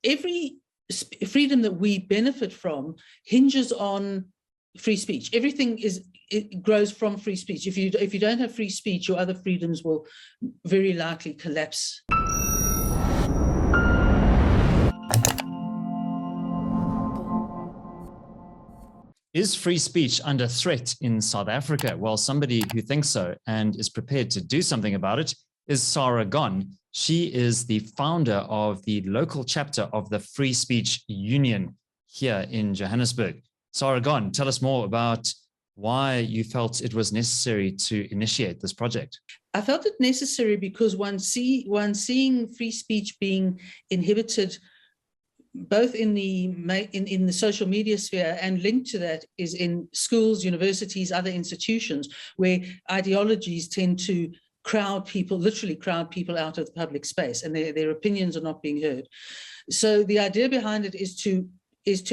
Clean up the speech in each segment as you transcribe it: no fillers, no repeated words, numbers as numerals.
every freedom that we benefit from hinges on free speech. Everything it grows from free speech. If you don't have free speech, your other freedoms will very likely collapse. Is free speech under threat in South Africa? Well, somebody who thinks so and is prepared to do something about it is Sara Gon. She is the founder of the local chapter of the Free Speech Union here in Johannesburg. Sara Gon, tell us more about why you felt it was necessary to initiate this project. I felt it necessary because one seeing free speech being inhibited both in the social media sphere, and linked to that is in schools, universities, other institutions where ideologies tend to literally crowd people out of the public space, and their opinions are not being heard. So the idea behind it is to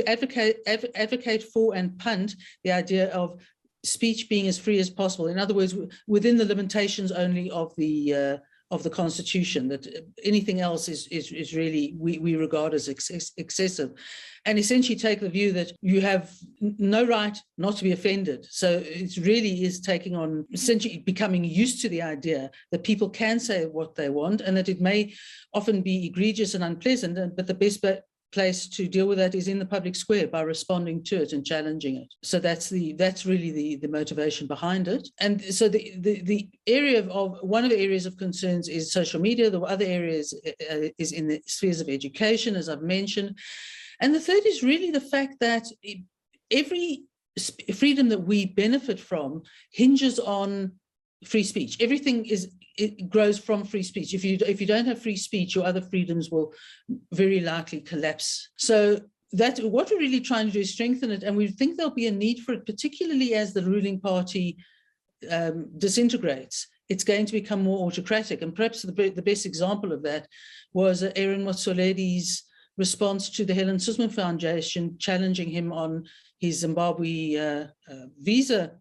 advocate for and punt the idea of speech being as free as possible. In other words, within the limitations only of the Constitution, that anything else is really we regard as excessive, and essentially take the view that you have no right not to be offended. So it really is taking on, essentially becoming used to the idea that people can say what they want, and that it may often be egregious and unpleasant, but the best place to deal with that is in the public square by responding to it and challenging it. So that's really the motivation behind it. And so the area of one of the areas of concerns is social media. The other area is in the spheres of education, as I've mentioned. And the third is really the fact that every freedom that we benefit from hinges on free speech. Everything it grows from free speech. If you don't have free speech, your other freedoms will very likely collapse. So that's what we're really trying to do, is strengthen it, and we think there'll be a need for it, particularly as the ruling party disintegrates. It's going to become more autocratic, and perhaps the best example of that was Aaron Motsoaledi's response to the Helen Suzman Foundation challenging him on his Zimbabwe visa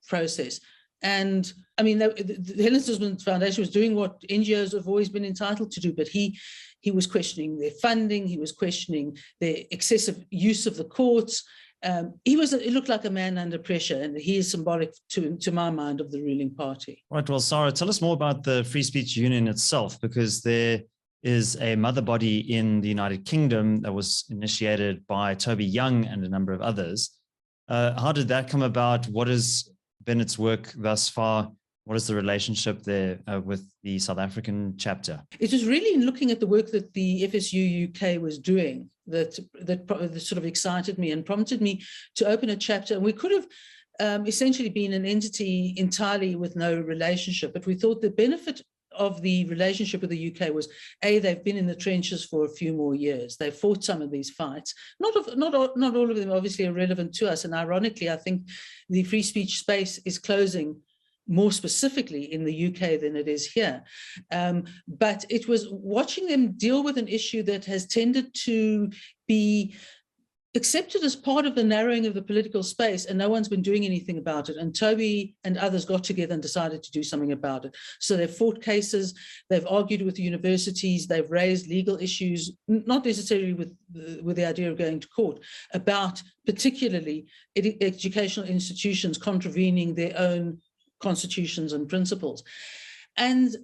process. And I mean, the Helen Suzman Foundation was doing what NGOs have always been entitled to do, but he was questioning their funding, he was questioning their excessive use of the courts. It looked like a man under pressure, and he is symbolic, to my mind, of the ruling party. Right. Well, Sara, tell us more about the Free Speech Union itself, because there is a mother body in the United Kingdom that was initiated by Toby Young and a number of others. How did that come about? What has been its work thus far? What is the relationship there with the South African chapter? It was really in looking at the work that the FSU UK was doing that sort of excited me and prompted me to open a chapter. And we could have essentially been an entity entirely with no relationship, but we thought the benefit of the relationship with the UK was, A, they've been in the trenches for a few more years. They've fought some of these fights. Not all of them obviously are relevant to us. And ironically, I think the free speech space is closing more specifically in the UK than it is here. But it was watching them deal with an issue that has tended to be accepted as part of the narrowing of the political space, and no one's been doing anything about it. And Toby and others got together and decided to do something about it. So they've fought cases, they've argued with the universities, they've raised legal issues, not necessarily with the idea of going to court, about particularly educational institutions contravening their own constitutions and principles. And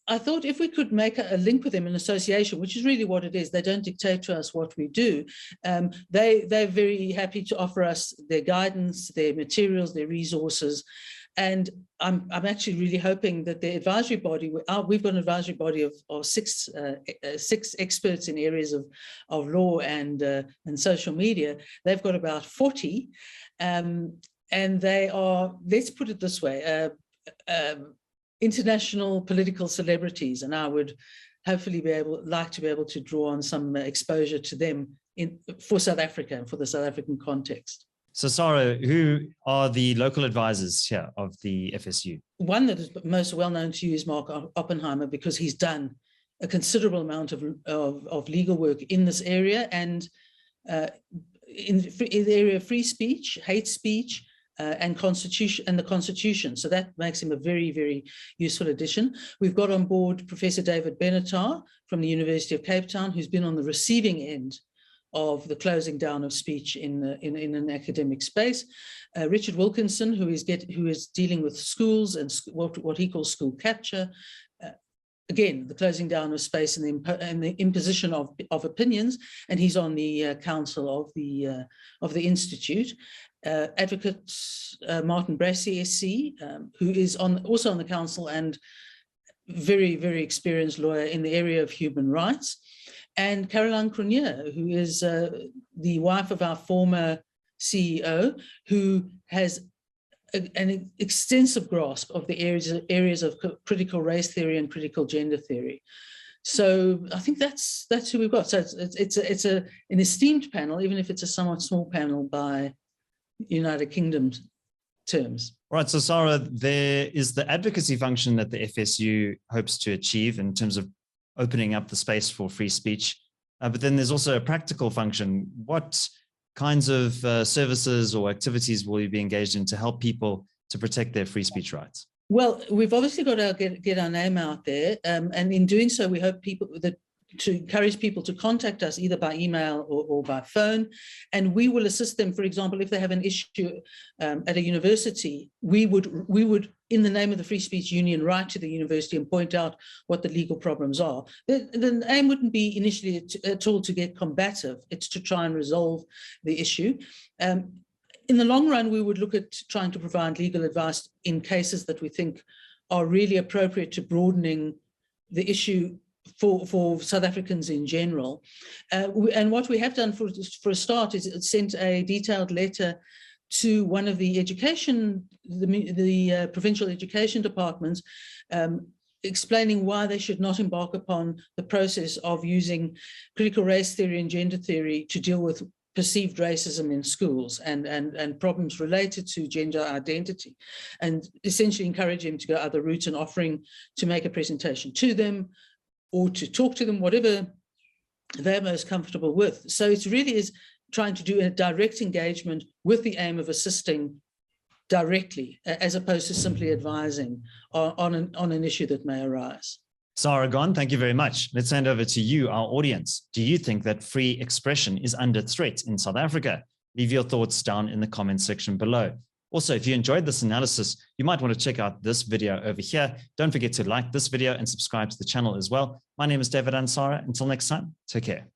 I thought if we could make a link with them, an association, which is really what it is, they don't dictate to us what we do. They're very happy to offer us their guidance, their materials, their resources. And I'm actually really hoping that the advisory body, we've got an advisory body of six experts in areas of law and social media. They've got about 40, and they are, let's put it this way, international political celebrities, and I would hopefully like to be able to draw on some exposure to them for South Africa and for the South African context. So Sara, who are the local advisors here of the FSU? One that is most well known to you is Mark Oppenheimer, because he's done a considerable amount of legal work in this area, and in the area of free speech, hate speech, and the Constitution. So that makes him a very, very useful addition. We've got on board Professor David Benatar from the University of Cape Town, who's been on the receiving end of the closing down of speech in an academic space. Richard Wilkinson, who is dealing with schools and what he calls school capture. Again, the closing down of space and the imposition of opinions, and he's on the council of the institute. Advocate Martin Brassey, SC, who is also on the council and very, very experienced lawyer in the area of human rights. And Caroline Cronier, who is the wife of our former CEO, who has an extensive grasp of the areas of critical race theory and critical gender theory. So I think that's who we've got. So it's an esteemed panel, even if it's a somewhat small panel by United Kingdom terms. Right. So Sara, there is the advocacy function that the FSU hopes to achieve in terms of opening up the space for free speech. But then there's also a practical function. What kinds of services or activities will you be engaged in to help people to protect their free speech rights? Well, we've obviously got to get our name out there. And in doing so, we hope to encourage people to contact us either by email or by phone, and we will assist them. For example, if they have an issue at a university, we would, in the name of the Free Speech Union, write to the university and point out what the legal problems are. The aim wouldn't be initially at all to get combative. It's to try and resolve the issue. In the long run, we would look at trying to provide legal advice in cases that we think are really appropriate to broadening the issue for South Africans in general. And what we have done for a start is sent a detailed letter to one of the provincial education departments, explaining why they should not embark upon the process of using critical race theory and gender theory to deal with perceived racism in schools and problems related to gender identity, and essentially encouraging them to go other routes and offering to make a presentation to them or to talk to them, whatever they're most comfortable with. So it really is trying to do a direct engagement with the aim of assisting directly, as opposed to simply advising on an issue that may arise. Sara Gon, thank you very much. Let's hand over to you, our audience. Do you think that free expression is under threat in South Africa? Leave your thoughts down in the comments section below. Also, if you enjoyed this analysis, you might want to check out this video over here. Don't forget to like this video and subscribe to the channel as well. My name is David Ansara. Until next time, take care.